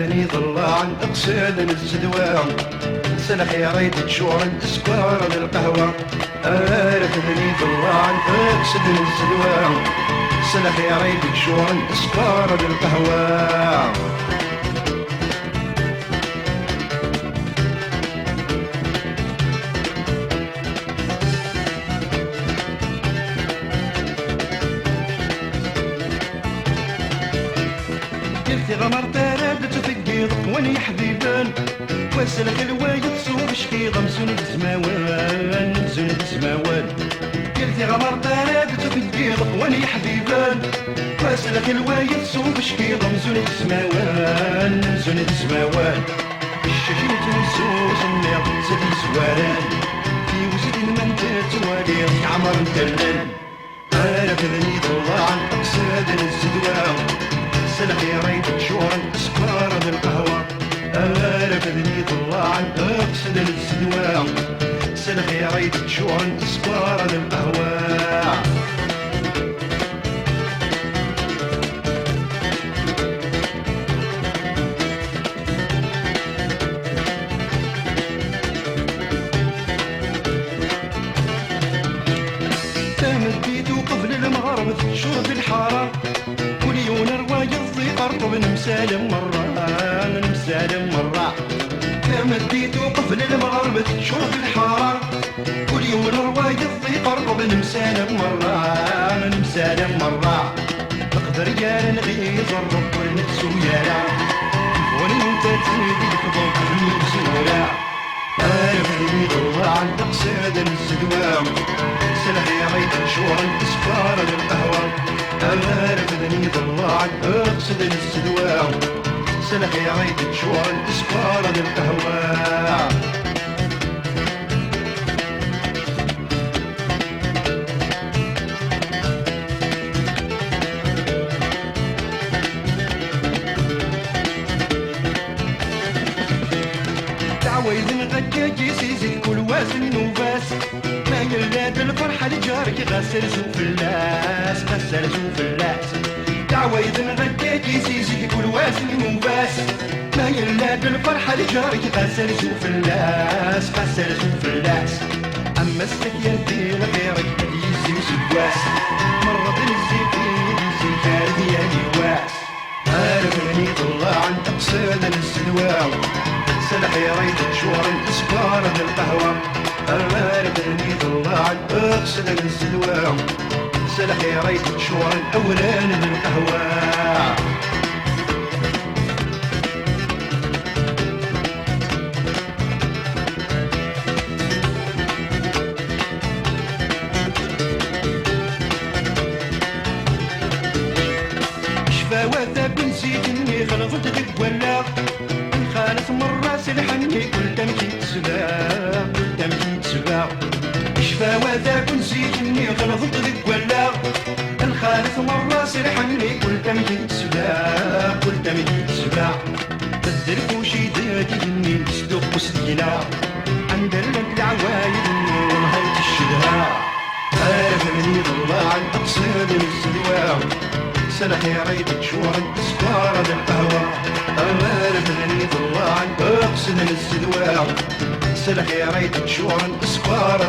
ذني ضلع عن أقصاد الزدوى سلح يا ريت تشور الاسكار للقهوة ذني ضلع عن أقصاد الزدوى سلح يا ريت تشور الاسكار للقهوة قلتي غمر ترابت تفقيض واني حبيبان واسلك الوايد صوب شكيضة مزونة زماوان قلتي غمر ترابت تفقيض واني حبيبان واسلك الوايد صوب شكيضة مزونة زماوان الشاشوت نسوس النير زدي زواران في وزد المنتات توالي عمر مدلل ذني ضلع عن أقصاد الزدوى سلح يا ريت تشور الاسكار للقهوة ذني ضلع عن أقصد الزدوى سلح يا ريت تشور الاسكار للقهوة تمديت قبل المغرب شرب الحارة وليون رواية قرب نمسالم مرة تمديت قبل المغرب شرب الحارة وليون رواية قرب نمسالم مرة نقدر يا نغيظ الرب ونفسو يالا ونمت تنيدي الفضل المبزورة ذني ضلع عن أقصاد الزدوى سلح يا ريت شور الاسكار للقهوة ذني ضلع عن أقصد الزدوى سلح يا ريت شور الاسكار للقهوة تعويذ غجاجي سيزي كل وازن وباس ما يلاد الفرحة لجارك غسل زوف اللاس تعويذ غجاجي سيزي كل وازن وباس ما يلاد الفرحة لجارك غسل زوف اللاس أما السك يدي لغيرك يزي وسواس مرة تنزي يزي كارث يا نواس ذني ضلع عن أقصاد الزدوى سلح يا ريت تشور الاسكار للقهوة ذني ضلع عن أقصد الزدوى سلح يا ريت تشور الأولان للقهوة شفاوة بنزيدني خلقت لك ولا خالت مرة سلحني قلت مكيت سباع شفاوة ذاك نسيتني غلطت لك ولا الخالت مرة سلحني قلت مكيت سباع بدلك وشي ذاتي جني صدق وسدينا عند العوايد ونهاية الشدها ذني ضلع عن أقصاد الزدوى سلح يا ريت تشور الاسكار للقهوة ذني ضلع عن أقصد الزدوى سلح يا ريت تشور الاسكار